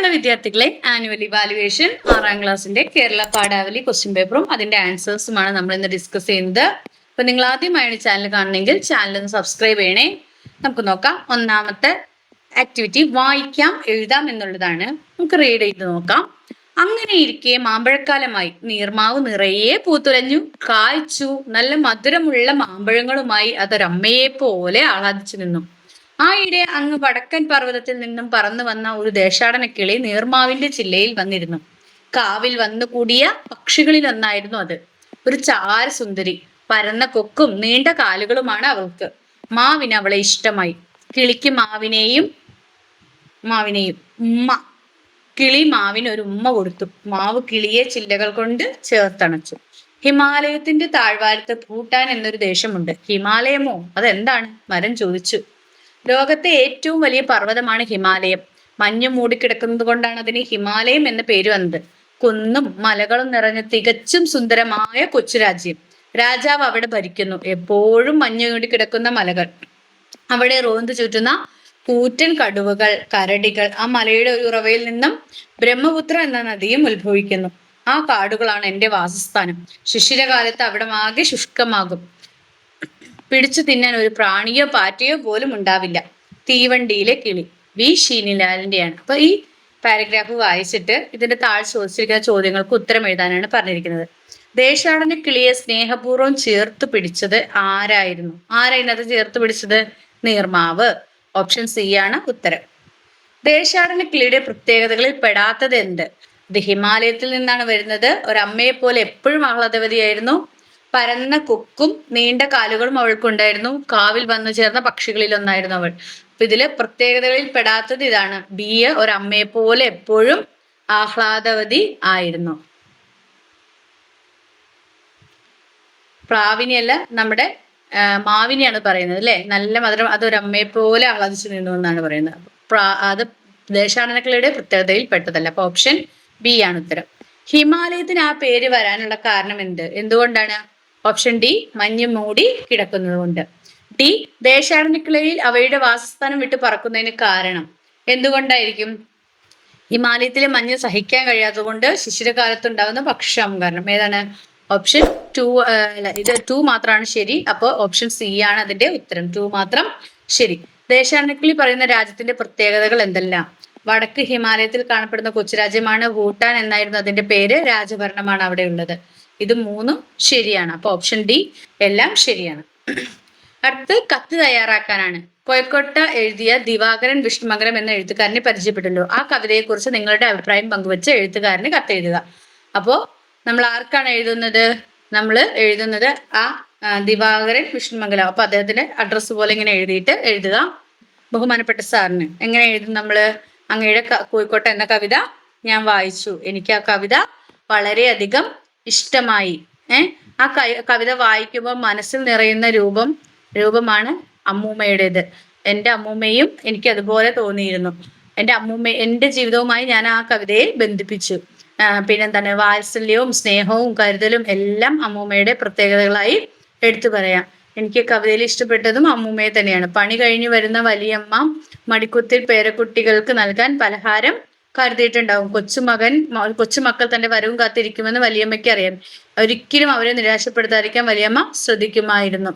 Hello വിദ്യാർത്ഥികളെ, annual evaluation 6ാം ക്ലാസ്സിന്റെ Kerala പാഠാവലി question പേപ്പറും അതിന്റെ ആൻസേഴ്സുമാണ് നമ്മൾ ഇന്ന് ഡിസ്കസ് ചെയ്യുന്നത്. അപ്പൊ നിങ്ങൾ ആദ്യമായാണ് ചാനൽ കാണണമെങ്കിൽ ചാനൽ ഒന്ന് സബ്സ്ക്രൈബ് ചെയ്യണേ. നമുക്ക് നോക്കാം. ഒന്നാമത്തെ ആക്ടിവിറ്റി വായിക്കാം എഴുതാം എന്നുള്ളതാണ്. നമുക്ക് റീഡ് ചെയ്ത് നോക്കാം. അങ്ങനെ ഇരിക്കെ മാമ്പഴക്കാലമായി, നീർമാവ് നിറയെ പൂത്തുലഞ്ഞു, കായ്ച്ചു. നല്ല മധുരമുള്ള മാമ്പഴങ്ങളുമായി അതൊരമ്മയെ പോലെ ആഹ്ലാദിച്ചു നിന്നു. ആയിടെ അങ്ങ് വടക്കൻ പർവ്വതത്തിൽ നിന്നും പറന്നു വന്ന ഒരു ദേശാടന കിളി നീർമാവിന്റെ ചില്ലയിൽ വന്നിരുന്നു. കാവിൽ വന്നുകൂടിയ പക്ഷികളിൽ ഒന്നായിരുന്നു അത്. ഒരു ചാര സുന്ദരി, പരന്ന കൊക്കും നീണ്ട കാലുകളുമാണ് അവൾക്ക്. മാവിന് അവളെ ഇഷ്ടമായി. കിളിക്ക് മാവിനെയും ഉമ്മ കിളി മാവിന് ഒരു ഉമ്മ കൊടുത്തു. മാവ് കിളിയെ ചില്ലകൾ കൊണ്ട് ചേർത്തണച്ചു. ഹിമാലയത്തിന്റെ താഴ്വാരത്ത് ഭൂട്ടാൻ എന്നൊരു ദേശമുണ്ട്. ഹിമാലയമോ? അതെന്താണ്? മരം ചോദിച്ചു. ലോകത്തെ ഏറ്റവും വലിയ പർവ്വതമാണ് ഹിമാലയം. മഞ്ഞ് മൂടിക്കിടക്കുന്നത് കൊണ്ടാണ് അതിന് ഹിമാലയം എന്ന പേര് വന്നത്. കുന്നും മലകളും നിറഞ്ഞ തികച്ചും സുന്ദരമായ കൊച്ചു രാജ്യം. രാജാവ് അവിടെ ഭരിക്കുന്നു. എപ്പോഴും മഞ്ഞ് മൂടിക്കിടക്കുന്ന മലകൾ, അവിടെ റോന്ത് ചുറ്റുന്ന കൂറ്റൻ കടുവകൾ, കരടികൾ. ആ മലയുടെ ഒരു ഉറവയിൽ നിന്നും ബ്രഹ്മപുത്ര എന്ന നദിയും ഉത്ഭവിക്കുന്നു. ആ കാടുകളാണ് എൻ്റെ വാസസ്ഥാനം. ശിശിരകാലത്ത് അവിടെ ആകെ ശുഷ്കമാകും. പിടിച്ചു തിന്നാൻ ഒരു പ്രാണിയോ പാറ്റയോ പോലും ഉണ്ടാവില്ല. തീവണ്ടിയിലെ കിളി, വി ഷീനിലാലിന്റെയാണ്. അപ്പൊ ഈ പാരഗ്രാഫ് വായിച്ചിട്ട് ഇതിന്റെ താഴെ ചോദിച്ചിരിക്കുന്ന ചോദ്യങ്ങൾക്ക് ഉത്തരം എഴുതാനാണ് പറഞ്ഞിരിക്കുന്നത്. ദേശാടന കിളിയെ സ്നേഹപൂർവ്വം ചേർത്ത് പിടിച്ചത് ആരായിരുന്നു? ആരായിരുന്നു ചേർത്ത് പിടിച്ചത്? നീർമാവ്. ഓപ്ഷൻ സി ആണ് ഉത്തരം. ദേശാടന കിളിയുടെ പ്രത്യേകതകളിൽ പെടാത്തത് എന്ത്? ഇത് ഹിമാലയത്തിൽ നിന്നാണ് വരുന്നത്. ഒരമ്മയെ പോലെ എപ്പോഴും ആഹ്ലാദവതിയായിരുന്നു. പരന്ന കൊക്കും നീണ്ട കാലുകളും അവൾക്കുണ്ടായിരുന്നു. കാവിൽ വന്നു ചേർന്ന പക്ഷികളിൽ ഒന്നായിരുന്നു അവൾ. അപ്പൊ ഇതില് പ്രത്യേകതകളിൽ പെടാത്തത് ഇതാണ്. ബി, ഒരമ്മയെ പോലെ എപ്പോഴും ആഹ്ലാദവതി ആയിരുന്നു. പ്രാവിനെയല്ല, നമ്മുടെ മാവിനെയാണ് പറയുന്നത് അല്ലെ. നല്ല മധുരം, അതൊരമ്മയെ പോലെ ആഹ്ലാദിച്ചു നിന്നു എന്നാണ് പറയുന്നത്. അത് ദേശാടനക്കിളിയുടെ പ്രത്യേകതയിൽ പെട്ടതല്ല. അപ്പൊ ഓപ്ഷൻ ബി ആണ് ഉത്തരം. ഹിമാലയത്തിന് ആ പേര് വരാനുള്ള കാരണം എന്തുകൊണ്ടാണ്? ഓപ്ഷൻ ഡി, മഞ്ഞ് മൂടി കിടക്കുന്നത് കൊണ്ട്. ഡി, ദേശാടനക്കിളിയിൽ അവയുടെ വാസസ്ഥാനം വിട്ട് പറക്കുന്നതിന് കാരണം എന്തുകൊണ്ടായിരിക്കും? ഹിമാലയത്തിലെ മഞ്ഞ് സഹിക്കാൻ കഴിയാത്തത് കൊണ്ട് ശിശിരകാലത്തുണ്ടാകുന്ന ഭക്ഷ്യക്ഷാമം കാരണം. ഏതാണ്? ഓപ്ഷൻ 2. ഇത് 2 മാത്രമാണ് ശരി. അപ്പോൾ ഓപ്ഷൻ സി ആണ് അതിന്റെ ഉത്തരം. 2 മാത്രം ശരി. ദേശാടനക്കിളി പറയുന്ന രാജ്യത്തിന്റെ പ്രത്യേകതകൾ എന്തെല്ലാം? വടക്ക് ഹിമാലയത്തിൽ കാണപ്പെടുന്ന കൊച്ചുരാജ്യമാണ് ഭൂട്ടാൻ എന്നായിരുന്നു അതിന്റെ പേര്. രാജഭരണമാണ് അവിടെ ഉള്ളത്. ഇത് 3 ശരിയാണ്. അപ്പൊ ഓപ്ഷൻ ഡി എല്ലാം ശരിയാണ്. അടുത്ത് കത്ത് തയ്യാറാക്കാനാണ്. കോഴിക്കോട്ട എഴുതിയ ദിവാകരൻ വിഷ്ണുമംഗലം എന്ന എഴുത്തുകാരനെ പരിചയപ്പെട്ടല്ലോ. ആ കവിതയെ കുറിച്ച് നിങ്ങളുടെ അഭിപ്രായം പങ്കുവെച്ച് എഴുത്തുകാരന് കത്തെഴുതുക. അപ്പോ നമ്മൾ ആർക്കാണ് എഴുതുന്നത്? നമ്മൾ എഴുതുന്നത് ആ ദിവാകരൻ വിഷ്ണുമംഗലം. അപ്പൊ അദ്ദേഹത്തിന്റെ അഡ്രസ്സ് പോലെ ഇങ്ങനെ എഴുതിയിട്ട് എഴുതുക. ബഹുമാനപ്പെട്ട സാറിന്. എങ്ങനെ എഴുതും നമ്മള്? അങ്ങയുടെ കോഴിക്കോട്ട എന്ന കവിത ഞാൻ വായിച്ചു. എനിക്ക് ആ കവിത വളരെയധികം ഇഷ്ടമായി. ആ കവിത വായിക്കുമ്പോൾ മനസ്സിൽ നിറയുന്ന രൂപമാണ് അമ്മൂമ്മയുടേത്. എൻ്റെ അമ്മൂമ്മയും എനിക്ക് അതുപോലെ തോന്നിയിരുന്നു. എൻ്റെ ജീവിതവുമായി ഞാൻ ആ കവിതയെ ബന്ധിപ്പിച്ചു. പിന്നെന്താണ്? വാത്സല്യവും സ്നേഹവും കരുതലും എല്ലാം അമ്മൂമ്മയുടെ പ്രത്യേകതകളായി എടുത്തു പറയാം. എനിക്ക് കവിതയിൽ ഇഷ്ടപ്പെട്ടതും അമ്മൂമ്മയെ തന്നെയാണ്. പണി കഴിഞ്ഞു വരുന്ന വലിയമ്മ മടിക്കുത്തിൽ പേരക്കുട്ടികൾക്ക് നൽകാൻ പലഹാരം കരുതിയിട്ടുണ്ടാവും. കൊച്ചുമക്കൾ തന്റെ വരവും കാത്തിരിക്കുമെന്ന് വലിയമ്മയ്ക്ക് അറിയാം. ഒരിക്കലും അവരെ നിരാശപ്പെടുത്താതിരിക്കാൻ വലിയമ്മ ശ്രദ്ധിക്കുമായിരുന്നു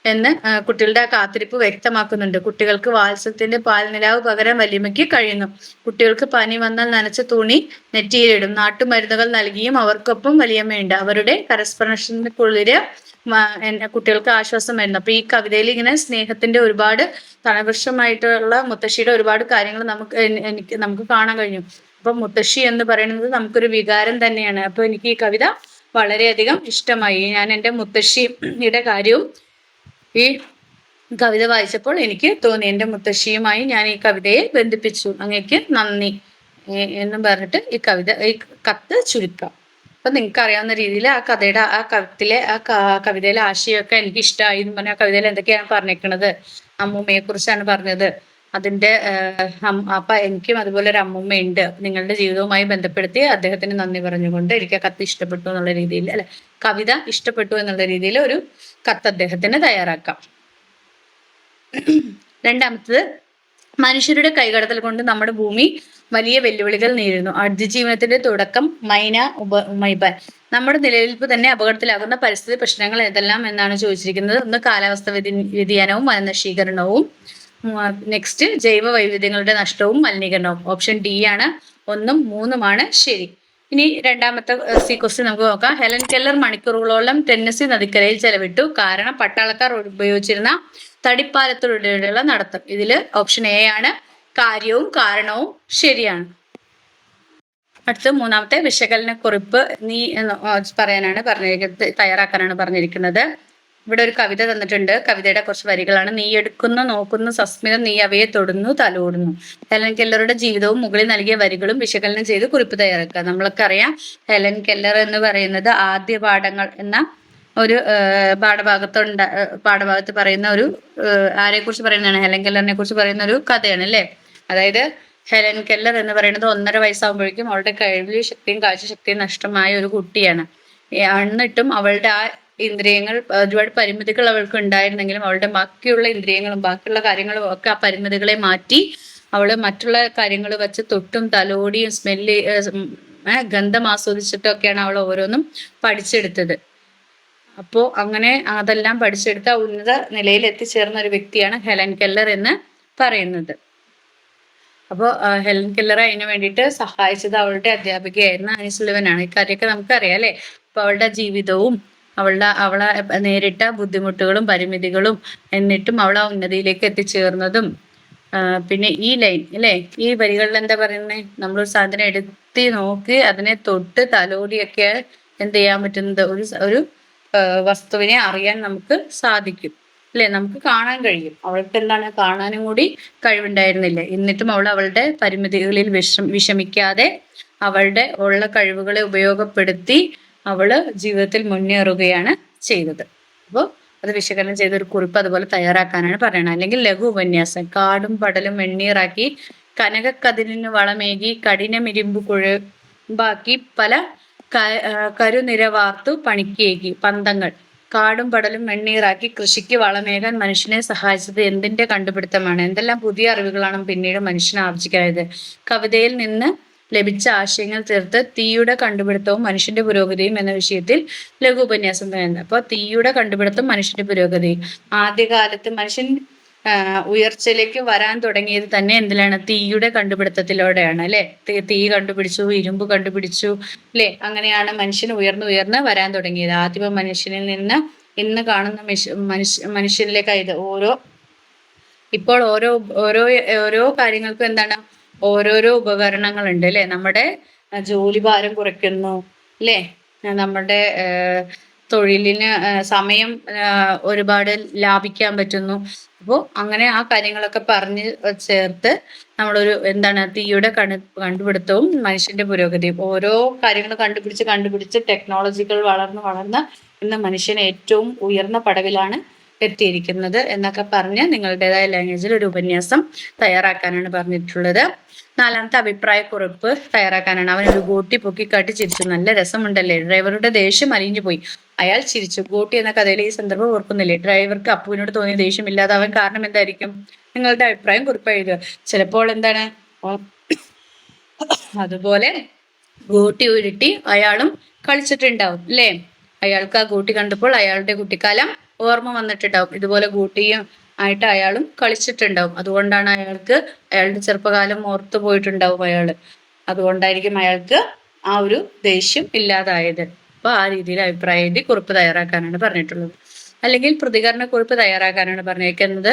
എന്ന് കുട്ടികളുടെ ആ കാത്തിരിപ്പ് വ്യക്തമാക്കുന്നുണ്ട്. കുട്ടികൾക്ക് വാത്സല്യത്തിന്റെ പാൽനിലാവ് പകരാൻ വലിയമ്മയ്ക്ക് കഴിയുന്നു. കുട്ടികൾക്ക് പനി വന്നാൽ നനച്ച തുണി നെറ്റിയിലിടും. നാട്ടുമരുന്നുകൾ നൽകിയും അവർക്കൊപ്പം വലിയമ്മയുണ്ട്. അവരുടെ കരസ്പർശനക്കുള്ളില് കുട്ടികൾക്ക് ആശ്വാസമായിരുന്നു. അപ്പൊ ഈ കവിതയിൽ ഇങ്ങനെ സ്നേഹത്തിന്റെ ഒരുപാട് തണവൃക്ഷമായിട്ടുള്ള മുത്തശ്ശിയുടെ ഒരുപാട് കാര്യങ്ങൾ നമുക്ക് കാണാൻ കഴിഞ്ഞു. അപ്പൊ മുത്തശ്ശി എന്ന് പറയുന്നത് നമുക്കൊരു വികാരം തന്നെയാണ്. അപ്പൊ എനിക്ക് ഈ കവിത വളരെയധികം ഇഷ്ടമായി. ഞാൻ എൻ്റെ മുത്തശ്ശിയുടെ കാര്യവും ഈ കവിത വായിച്ചപ്പോൾ എനിക്ക് തോന്നി. എൻ്റെ മുത്തശ്ശിയുമായി ഞാൻ ഈ കവിതയെ ബന്ധിപ്പിച്ചു. അങ്ങേക്ക് നന്ദി എന്നും പറഞ്ഞിട്ട് ഈ കത്ത് ചുരുക്കാം. അപ്പൊ നിങ്ങൾക്ക് അറിയാവുന്ന രീതിയിൽ ആ കവിതയിലെ ആശയമൊക്കെ എനിക്ക് ഇഷ്ടമായി എന്ന് പറഞ്ഞാൽ, ആ കവിതയിൽ എന്തൊക്കെയാണ് പറഞ്ഞേക്കണത്? അമ്മൂമ്മയെ കുറിച്ചാണ് പറഞ്ഞത്. അതിന്റെ അപ്പൊ എനിക്കും അതുപോലെ ഒരു അമ്മൂമ്മയുണ്ട്. നിങ്ങളുടെ ജീവിതവുമായി ബന്ധപ്പെടുത്തി അദ്ദേഹത്തിന് നന്ദി പറഞ്ഞുകൊണ്ട് എനിക്ക് ആ കത്ത് ഇഷ്ടപ്പെട്ടു എന്നുള്ള രീതിയിൽ, കവിത ഇഷ്ടപ്പെട്ടു എന്നുള്ള രീതിയിൽ ഒരു കത്ത് അദ്ദേഹത്തിന് തയ്യാറാക്കാം. രണ്ടാമത്തത് മനുഷ്യരുടെ കൈകടത്തൽ കൊണ്ട് നമ്മുടെ ഭൂമി വലിയ വെല്ലുവിളികൾ നേരിടുന്നു. അതിജീവനത്തിന്റെ തുടക്കം മൈബാൻ. നമ്മുടെ നിലനിൽപ്പ് തന്നെ അപകടത്തിലാകുന്ന പരിസ്ഥിതി പ്രശ്നങ്ങൾ ഏതെല്ലാം എന്നാണ് ചോദിച്ചിരിക്കുന്നത്. ഒന്ന് കാലാവസ്ഥ വ്യതിയാനവും വനനശീകരണവും, നെക്സ്റ്റ് ജൈവ വൈവിധ്യങ്ങളുടെ നഷ്ടവും മലിനീകരണവും. ഓപ്ഷൻ ഡി ആണ് 1ഉം 3ഉമാണ് ശരി. ഇനി രണ്ടാമത്തെ ക്വസ്റ്റ്യൻ നമുക്ക് നോക്കാം. ഹെലൻ കെല്ലർ മണിക്കൂറുകളോളം ടെന്നസി നദിക്കരയിൽ ചെലവിട്ടു. കാരണം പട്ടാളക്കാർ ഉപയോഗിച്ചിരുന്ന തടിപ്പാലത്തിലൂടെയുള്ള നടത്തം. ഇതില് ഓപ്ഷൻ എ ആണ് കാര്യവും കാരണവും ശരിയാണ്. അടുത്ത മൂന്നാമത്തെ വിശകലന കുറിപ്പ് നീ പറയാനാണ് പറഞ്ഞിരിക്കുന്നത്, തയ്യാറാക്കാനാണ് പറഞ്ഞിരിക്കുന്നത്. ഇവിടെ ഒരു കവിത തന്നിട്ടുണ്ട്. കവിതയുടെ കുറച്ച് വരികളാണ്. നീ എടുക്കുന്നു നോക്കുന്നു സസ്മിതം, നീ അവയെ തൊടുന്നു തലോടുന്നു. ഹെലൻ കെല്ലറുടെ ജീവിതവും മുകളിൽ നൽകിയ വരികളും വിശകലനം ചെയ്ത് കുറിപ്പ് തയ്യാറാക്കുക. നമ്മളൊക്കെ അറിയാം, ഹെലൻ കെല്ലർ എന്ന് പറയുന്നത് ആദ്യ പാഠങ്ങൾ എന്ന ഒരു പാഠഭാഗത്ത് പറയുന്ന ഒരു ആരെ കുറിച്ച് പറയുന്നതാണ്? ഹെലൻ കെല്ലറിനെ കുറിച്ച് പറയുന്ന ഒരു കഥയാണ് അല്ലേ. അതായത് ഹെലൻ കെല്ലർ എന്ന് പറയുന്നത് 1.5 വയസ്സാകുമ്പോഴേക്കും അവളുടെ കഴിവ് ശക്തിയും കാഴ്ചശക്തിയും നഷ്ടമായ ഒരു കുട്ടിയാണ്. എന്നിട്ടും അവളുടെ ആ ഇന്ദ്രിയങ്ങൾ, ഒരുപാട് പരിമിതികൾ അവൾക്ക് ഉണ്ടായിരുന്നെങ്കിലും അവളുടെ ബാക്കിയുള്ള ഇന്ദ്രിയങ്ങളും ബാക്കിയുള്ള കാര്യങ്ങളും ഒക്കെ ആ പരിമിതികളെ മാറ്റി അവള് മറ്റുള്ള കാര്യങ്ങൾ വെച്ച് തൊട്ടും തലോടിയും ഗന്ധം ആസ്വദിച്ചിട്ടൊക്കെയാണ് അവൾ ഓരോന്നും പഠിച്ചെടുത്തത്. അപ്പോൾ അങ്ങനെ അതെല്ലാം പഠിച്ചെടുത്ത ഉന്നത നിലയിൽ എത്തിച്ചേർന്ന ഒരു വ്യക്തിയാണ് ഹെലൻ കെല്ലർ എന്ന് പറയുന്നത്. അപ്പോൾ ഹെലൻ കെല്ലറെ അതിന് വേണ്ടിയിട്ട് സഹായിച്ചത് അവളുടെ അധ്യാപികയായിരുന്ന ആനി സുലിവൻ ആണ്. ഇക്കാര്യമൊക്കെ നമുക്കറിയാം അല്ലേ. അപ്പൊ അവളുടെ ജീവിതവും അവളെ നേരിട്ട ബുദ്ധിമുട്ടുകളും പരിമിതികളും എന്നിട്ടും അവളെ ഉന്നതിയിലേക്ക് എത്തിച്ചേർന്നതും, പിന്നെ ഈ ലൈൻ അല്ലേ, ഈ വരികളിൽ എന്താ പറയുന്നത്? നമ്മളൊരു സാധനം എടുത്ത് നോക്കി അതിനെ തൊട്ട് തലോടിയൊക്കെ എന്ത് ചെയ്യാൻ പറ്റുന്നത്? ഒരു വസ്തുവിനെ അറിയാൻ നമുക്ക് സാധിക്കും അല്ലെ, നമുക്ക് കാണാൻ കഴിയും. അവൾക്ക് എന്താണ്, കാണാനും കൂടി കഴിവുണ്ടായിരുന്നില്ല. എന്നിട്ടും അവളുടെ പരിമിതികളിൽ വിഷമിക്കാതെ അവളുടെ ഉള്ള കഴിവുകളെ ഉപയോഗപ്പെടുത്തി അവള് ജീവിതത്തിൽ മുന്നേറുകയാണ് ചെയ്തത്. അപ്പോൾ അത് വിശകലനം ചെയ്ത ഒരു കുറിപ്പ് അതുപോലെ തയ്യാറാക്കാനാണ് പറയണത്. അല്ലെങ്കിൽ ലഘു ഉപന്യാസം. കാടും പടലും വെണ്ണീറാക്കി കനകക്കതിരിന് വളമേകി കഠിനമിരിമ്പു കുഴമ്പാക്കി പല കരുനിരവാർത്തു പണിക്കേകി പന്തങ്ങൾ. കാടും പടലും വെണ്ണീറാക്കി കൃഷിക്ക് വളമേകാൻ മനുഷ്യനെ സഹായിച്ചത് എന്തിന്റെ കണ്ടുപിടുത്തമാണ്? എന്തെല്ലാം പുതിയ അറിവുകളാണ് പിന്നീട് മനുഷ്യന് ആർജിക്കായത്? കവിതയിൽ നിന്ന് ലഭിച്ച ആശയങ്ങൾ ചേർത്ത് തീയുടെ കണ്ടുപിടുത്തവും മനുഷ്യന്റെ പുരോഗതിയും എന്ന വിഷയത്തിൽ ലഘു ഉപന്യാസം തന്നെ. അപ്പൊ തീയുടെ കണ്ടുപിടുത്തം മനുഷ്യന്റെ പുരോഗതി. ആദ്യകാലത്ത് മനുഷ്യൻ ഉയർച്ചയിലേക്ക് വരാൻ തുടങ്ങിയത് തന്നെ എന്തിലാണ്? തീയുടെ കണ്ടുപിടുത്തത്തിലൂടെയാണ് അല്ലെ. തീ കണ്ടുപിടിച്ചു, ഇരുമ്പ് കണ്ടുപിടിച്ചു അല്ലെ. അങ്ങനെയാണ് മനുഷ്യൻ ഉയർന്ന് വരാൻ തുടങ്ങിയത്. ആദിമ മനുഷ്യനിൽ നിന്ന് ഇന്ന് കാണുന്ന മനുഷ്യനിലേക്ക് ഇപ്പോൾ ഓരോ കാര്യങ്ങൾക്കും എന്താണ്, ഓരോരോ ഉപകരണങ്ങളുണ്ട് അല്ലെ. നമ്മുടെ ജോലി ഭാരം കുറയ്ക്കുന്നു അല്ലെ, നമ്മുടെ തൊഴിലിന് സമയം ഒരുപാട് ലാഭിക്കാൻ പറ്റുന്നു. അപ്പോൾ അങ്ങനെ ആ കാര്യങ്ങളൊക്കെ പറഞ്ഞ് ചേർത്ത് നമ്മളൊരു എന്താണ്, തീയുടെ കണ്ടുപിടുത്തവും മനുഷ്യന്റെ പുരോഗതിയും. ഓരോ കാര്യങ്ങൾ കണ്ടുപിടിച്ച് ടെക്നോളജികൾ വളർന്ന് ഇന്ന് മനുഷ്യൻ ഏറ്റവും ഉയർന്ന പടവിലാണ് എത്തിയിരിക്കുന്നത് എന്നൊക്കെ പറഞ്ഞ് നിങ്ങളുടേതായ ലാംഗ്വേജിൽ ഒരു ഉപന്യാസം തയ്യാറാക്കാനാണ് പറഞ്ഞിട്ടുള്ളത്. നാലാമത്തെ അഭിപ്രായക്കുറിപ്പ് തയ്യാറാക്കാനാണ്. അവനൊരു ഗോട്ടി പൊക്കിക്കാട്ടി ചിരിച്ചു. നല്ല രസമുണ്ടല്ലേ. ഡ്രൈവറുടെ ദേഷ്യം അലിഞ്ഞു പോയി. അയാൾ ചിരിച്ചു. ഗോട്ടി എന്ന കഥയിലെ ഈ സന്ദർഭം ഓർക്കുന്നില്ലേ? ഡ്രൈവർക്ക് അപ്പുവിനോട് തോന്നിയ ദേഷ്യം ഇല്ലാതാവാൻ കാരണം എന്തായിരിക്കും? നിങ്ങളുടെ അഭിപ്രായം കുറിപ്പ് എഴുതുക. ചിലപ്പോൾ എന്താണ്, അതുപോലെ ഗോട്ടി ഉരുട്ടി അയാളും കളിച്ചിട്ടുണ്ടാവും അല്ലേ. അയാൾക്ക് ആ ഗോട്ടി കണ്ടപ്പോൾ അയാളുടെ കുട്ടിക്കാലം ഓർമ്മ വന്നിട്ടുണ്ടാവും. ഇതുപോലെ ഗോട്ടിയും ആയിട്ട് അയാളും കളിച്ചിട്ടുണ്ടാവും. അതുകൊണ്ടാണ് അയാളുടെ ചെറുപ്പകാലം ഓർത്തു പോയിട്ടുണ്ടാവും അയാള്. അതുകൊണ്ടായിരിക്കും അയാൾക്ക് ആ ഒരു ദേഷ്യം ഇല്ലാതായത്. അപ്പൊ ആ രീതിയിൽ അഭിപ്രായ എഴുതി കുറിപ്പ് തയ്യാറാക്കാനാണ് പറഞ്ഞിട്ടുള്ളത്. അല്ലെങ്കിൽ പ്രതികരണ കുറിപ്പ് തയ്യാറാക്കാനാണ് പറഞ്ഞിരിക്കുന്നത്.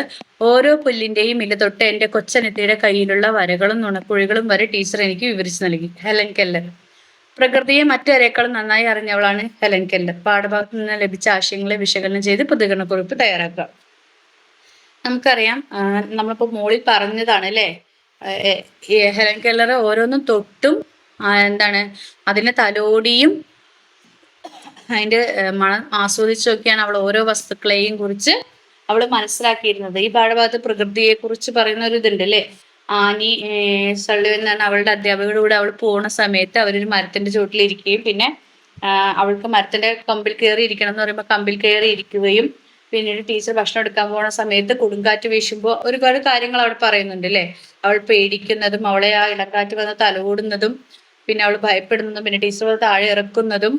ഓരോ പുല്ലിന്റെയും ഇല തൊട്ട് എന്റെ കൊച്ചനെത്തിയുടെ കയ്യിലുള്ള വരകളും നുണക്കുഴികളും വരെ ടീച്ചർ എനിക്ക് വിവരിച്ചു നൽകി. Helen Keller. പ്രകൃതിയെ മറ്റാരേക്കാളും നന്നായി അറിഞ്ഞവളാണ് ഹെലൻ കെല്ലർ. പാഠഭാഗത്ത് നിന്ന് ലഭിച്ച ആശയങ്ങളെ വിശകലനം ചെയ്ത് പ്രതികരണക്കുറിപ്പ് തയ്യാറാക്കുക. നമുക്കറിയാം, നമ്മളിപ്പോ മോളിൽ പറഞ്ഞതാണ് അല്ലേ, ഹെലൻ കെല്ലർ ഓരോന്നും തൊട്ടും എന്താണ് അതിനെ തലോടിയും അതിന്റെ മണം ആസ്വദിച്ചൊക്കെയാണ് അവൾ ഓരോ വസ്തുക്കളെയും കുറിച്ച് അവൾ മനസ്സിലാക്കിയിരുന്നത്. ഈ പാഠഭാഗത്ത് പ്രകൃതിയെ കുറിച്ച് പറയുന്ന ഒരു ഇതുണ്ട് അല്ലേ. ആനി സള്ളിവൻ എന്നാണ് അവളുടെ അധ്യാപകരുടെ കൂടെ അവൾ പോണ സമയത്ത് അവരൊരു മരത്തിന്റെ ചുവട്ടിലിരിക്കുകയും പിന്നെ അവൾക്ക് മരത്തിന്റെ കമ്പിൽ കയറി ഇരിക്കണം എന്ന് പറയുമ്പോൾ കമ്പിൽ കയറി ഇരിക്കുകയും പിന്നീട് ടീച്ചർ ഭക്ഷണം എടുക്കാൻ പോകുന്ന സമയത്ത് കൊടുങ്കാറ്റ് വീശുമ്പോൾ ഒരുപാട് കാര്യങ്ങൾ അവിടെ പറയുന്നുണ്ട് അല്ലേ. അവൾ പേടിക്കുന്നതും അവളെ ആ ഇടക്കാറ്റ് വന്ന് തലോടുന്നതും പിന്നെ അവൾ ഭയപ്പെടുന്നതും പിന്നെ ടീച്ചർ താഴെ ഇറക്കുന്നതും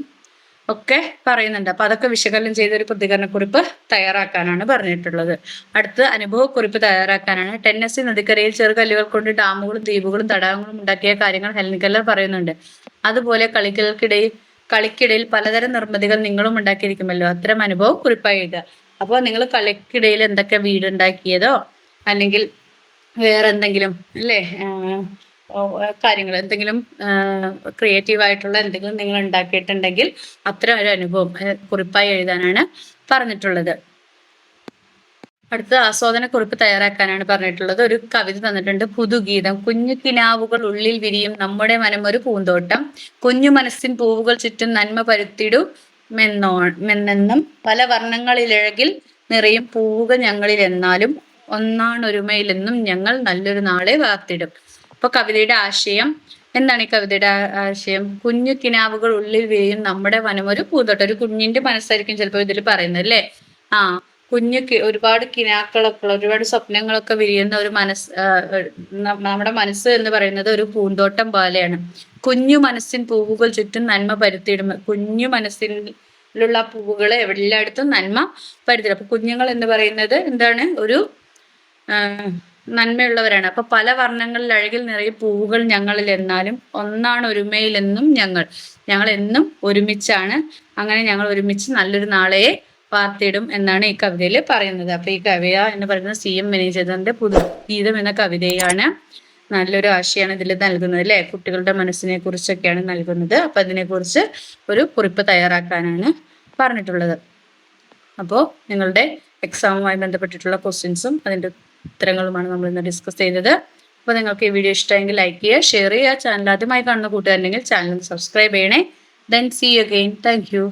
ഒക്കെ പറയുന്നുണ്ട്. അപ്പൊ അതൊക്കെ വിശകലനം ചെയ്ത ഒരു പ്രതികരണക്കുറിപ്പ് തയ്യാറാക്കാനാണ് പറഞ്ഞിട്ടുള്ളത്. അടുത്ത് അനുഭവക്കുറിപ്പ് തയ്യാറാക്കാനാണ്. ടെന്നസി നദിക്കരയിൽ ചെറുകല്ലുകൾ കൊണ്ട് ഡാമുകളും ദ്വീപുകളും തടാകങ്ങളും ഉണ്ടാക്കിയ കാര്യങ്ങൾ ഹെലൻ കെല്ലർ പറയുന്നുണ്ട്. അതുപോലെ കളിക്കിടയിൽ പലതരം നിർമ്മിതികൾ നിങ്ങളും ഉണ്ടാക്കിയിരിക്കുമല്ലോ, അത്തരം അനുഭവം കുറിപ്പായി എഴുതുക. അപ്പോൾ നിങ്ങൾ കളിക്കിടയിൽ എന്തൊക്കെ വീടുണ്ടാക്കിയതോ അല്ലെങ്കിൽ വേറെ എന്തെങ്കിലും അല്ലേ കാര്യങ്ങൾ എന്തെങ്കിലും ക്രിയേറ്റീവ് ആയിട്ടുള്ള എന്തെങ്കിലും നിങ്ങൾ ഉണ്ടാക്കിയിട്ടുണ്ടെങ്കിൽ അത്തരം ഒരു അനുഭവം കുറിപ്പായി എഴുതാനാണ് പറഞ്ഞിട്ടുള്ളത്. അടുത്ത ആസ്വാദനക്കുറിപ്പ് തയ്യാറാക്കാനാണ് പറഞ്ഞിട്ടുള്ളത്. ഒരു കവിത തന്നിട്ടുണ്ട്. പുതുഗീതം. കുഞ്ഞു കിനാവുകൾ ഉള്ളിൽ വിരിയും നമ്മുടെ മനം ഒരു പൂന്തോട്ടം, കുഞ്ഞു മനസ്സിൻ പൂവുകൾ ചുറ്റും നന്മ പരുത്തിടും മെന്നെന്നും പല വർണ്ണങ്ങളിലഴകിൽ നിറയും പൂവുകൾ ഞങ്ങളിൽ എന്നാലും ഒന്നാണൊരുമയിലെന്നും ഞങ്ങൾ നല്ലൊരു നാളെ വാർത്തിടും. അപ്പൊ കവിതയുടെ ആശയം എന്താണ്? ഈ കവിതയുടെ ആശയം കുഞ്ഞു കിനാവുകൾ ഉള്ളിൽ വിരിയും നമ്മുടെ മനം ഒരു പൂന്തോട്ടം. ഒരു കുഞ്ഞിന്റെ മനസ്സായിരിക്കും ചിലപ്പോൾ ഇതിൽ പറയുന്നത് അല്ലേ. ഒരുപാട് കിനാക്കളൊക്കെ ഒരുപാട് സ്വപ്നങ്ങളൊക്കെ വിരിയുന്ന ഒരു നമ്മുടെ മനസ്സ് എന്ന് പറയുന്നത് ഒരു പൂന്തോട്ടം പോലെയാണ്. കുഞ്ഞു മനസ്സിൻ പൂവുകൾ ചുറ്റും നന്മ പരുത്തിയിടും. കുഞ്ഞു മനസ്സിലുള്ള പൂവുകളെ എല്ലായിടത്തും നന്മ പരുത്തിയിടും. അപ്പൊ കുഞ്ഞുങ്ങൾ എന്ന് പറയുന്നത് എന്താണ്? ഒരു നന്മയുള്ളവരാണ്. അപ്പൊ പല വർണ്ണങ്ങളിൽ അഴകിൽ നിറയെ പൂവുകൾ ഞങ്ങളിൽ എന്നാലും ഒന്നാണ് ഒരുമയിലെന്നും ഞങ്ങൾ എന്നും ഒരുമിച്ചാണ്. അങ്ങനെ ഞങ്ങൾ ഒരുമിച്ച് നല്ലൊരു നാളെയെ വാർത്തിടും എന്നാണ് ഈ കവിതയിൽ പറയുന്നത്. അപ്പൊ ഈ കവിത എന്ന് പറയുന്നത് CM വിനീചന്ദ്രന്റെ പുതുഗീതം എന്ന കവിതയാണ്. നല്ലൊരു ആശയമാണ് ഇതിൽ നൽകുന്നത് അല്ലെ. കുട്ടികളുടെ മനസ്സിനെ കുറിച്ചൊക്കെയാണ് നൽകുന്നത്. അപ്പൊ അതിനെക്കുറിച്ച് ഒരു കുറിപ്പ് തയ്യാറാക്കാനാണ് പറഞ്ഞിട്ടുള്ളത്. അപ്പോൾ നിങ്ങളുടെ എക്സാമുമായി ബന്ധപ്പെട്ടിട്ടുള്ള ക്വസ്റ്റ്യൻസും അതിൻ്റെ ഉത്തരങ്ങളുമാണ് നമ്മൾ ഇന്ന് ഡിസ്കസ് ചെയ്തത്. അപ്പോൾ നിങ്ങൾക്ക് ഈ വീഡിയോ ഇഷ്ടമെങ്കിൽ ലൈക്ക് ചെയ്യുക, ഷെയർ ചെയ്യുക. ചാനൽ ആദ്യമായി കാണുന്ന കൂട്ടുകാരുണ്ടെങ്കിൽ ചാനൽ സബ്സ്ക്രൈബ് ചെയ്യണേ. Then see you again. Thank U.